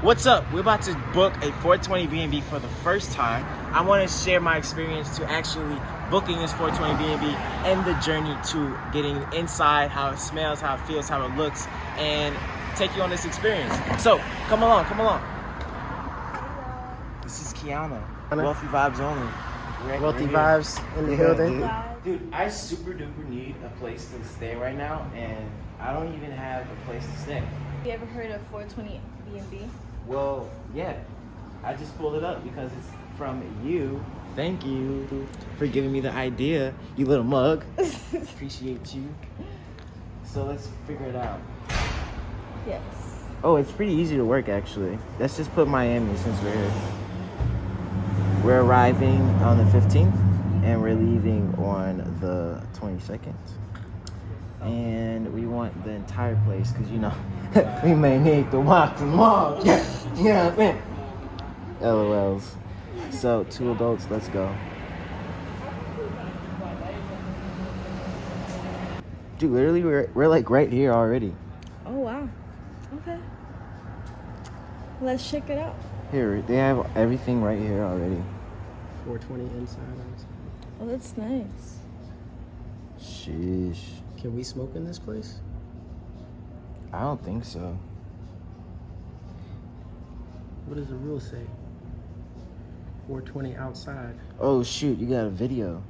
What's up? We're about to book a 420 B&B for the first time. I want to share my experience to actually booking this 420 B&B and the journey to getting inside, how it smells, how it feels, how it looks, and take you on this experience. So, come along, come along. This is Kiana. Wealthy vibes only. Wealthy vibes in the building. Dude, I super duper need a place to stay right now, and I don't even have a place to stay. You ever heard of 420 B&B? Well, yeah. I just pulled it up because it's from you. Thank you for giving me the idea, you little mug. Appreciate you. So let's figure it out. Yes. Oh, it's pretty easy to work actually. Let's just put Miami since we're here. We're arriving on the 15th and we're leaving on the 22nd. And we want the entire place because, you know, we may need to walk the mall. Yeah, you know what I mean? LOLs. So, 2 adults, let's go. Dude, literally, we're like right here already. Oh, wow. Okay. Let's check it out. Here, they have everything right here already. 420 inside, outside. Oh, that's nice. Sheesh. Can we smoke in this place? I don't think so. What does the rule say? 420 outside. Oh, shoot, you got a video.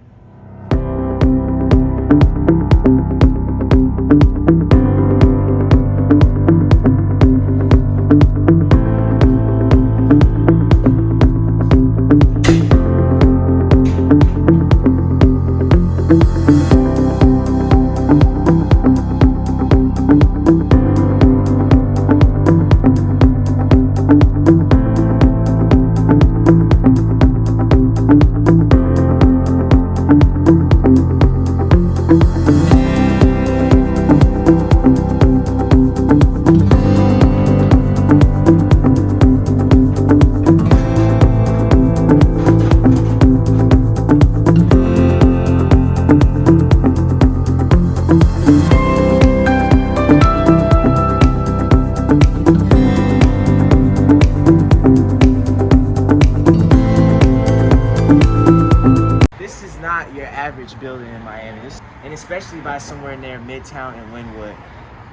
Not your average building in Miami, and especially by somewhere near Midtown and Wynwood.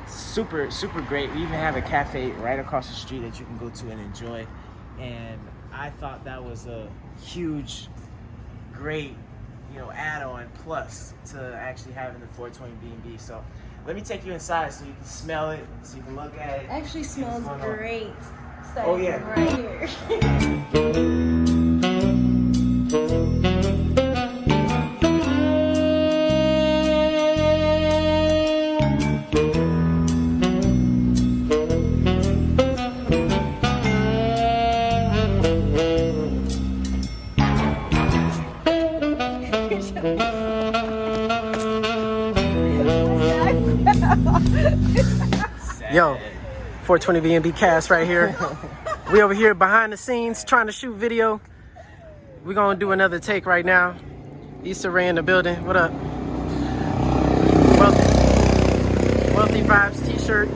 Super great. We even have a cafe right across the street that you can go to and enjoy, and I thought that was a huge, great, add-on plus to actually having the 420 B&B. So let me take you inside so you can smell it, so you can look at it. It actually smells great. Oh yeah, right here. Yo, 420 B&B cast right here. We over here behind the scenes trying to shoot video. We're gonna do another take right now. Issa Rae in the building. What up? Wealthy Vibes t-shirt.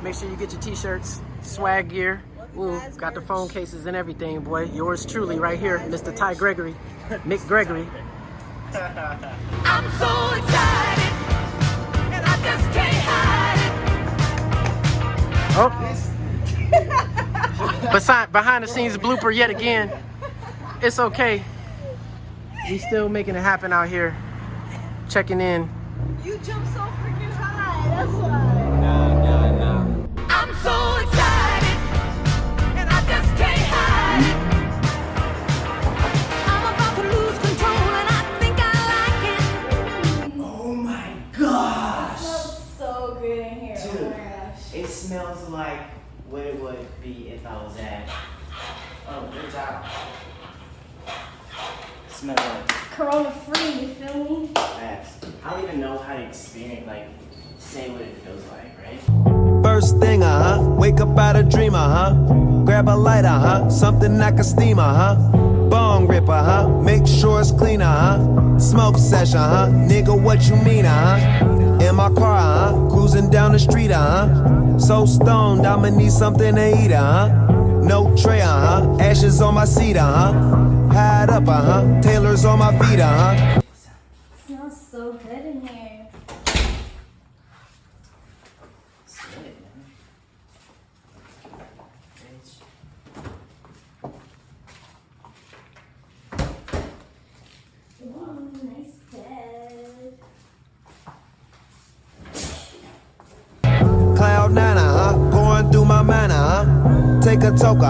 Make sure you get your t-shirts, swag gear. Ooh, got the phone cases and everything, boy. Yours truly right here, Mr. Mcgregory. Mcgregory. I'm so excited, and I just can't hide it. Oh. Behind the scenes blooper yet again. It's okay. We still making it happen out here. Checking in. You jump so freaking high, that's why. No. I'm so excited, and I just can't hide it. I'm about to lose control, and I think I like it. Oh my gosh. It smells so good in here. Dude, oh my gosh. it smells like what it would be if I was at. Oh, good job. Smells like Corona free, you feel me? facts. I don't even know how to experience, say what it feels like, right? First thing, wake up out a dream, grab a lighter, something like a steamer, bong ripper, make sure it's cleaner, smoke session, nigga, what you mean, in my car, cruising down the street, so stoned, I'ma need something to eat, No tray, ashes on my seat, hide up, Taylor's on my feet, It smells so good in here. It's good, man. Ooh, nice bed. Cloud nine, going through my mind, Take a toke,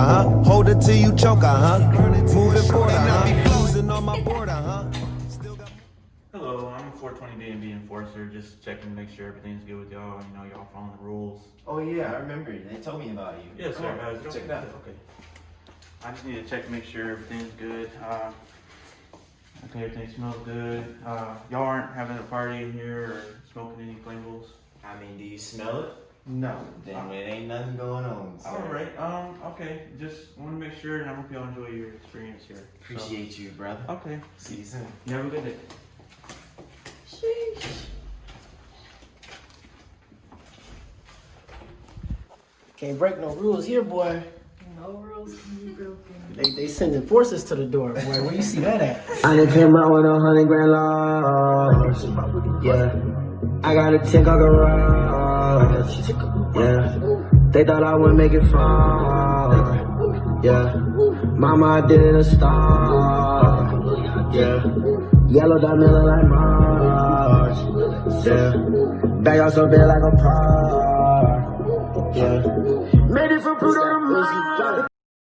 hold it till you choke, Moving forward, Losing on my border, Hello, I'm a 420 B&B enforcer, just checking to make sure everything's good with y'all. You know, y'all following the rules. Oh yeah, I remember. They told me about you. Yes, sir. Come on, check it out. Okay. I just need to check to make sure everything's good. Okay, everything smells good. Y'all aren't having a party in here or smoking any flammables? I mean, do you smell it? No. Then it ain't nothing going on. Sir. All right. Okay. Just want to make sure, and I hope y'all enjoy your experience here. Appreciate you, brother. Okay. See you soon. You have a good day. Can't break no rules here, boy. No rules can be broken. They sending forces to the door, boy. Where you see that at? I done came out with 100 grand loss. Yeah. I got a tick on garage. Yeah. They thought I wouldn't make it far. Yeah. Mama, I did it a star. Yeah. Yellow diamond look like Mars. Yeah. Bag out so big like a par. Yeah. Made it from Pluto to Mars.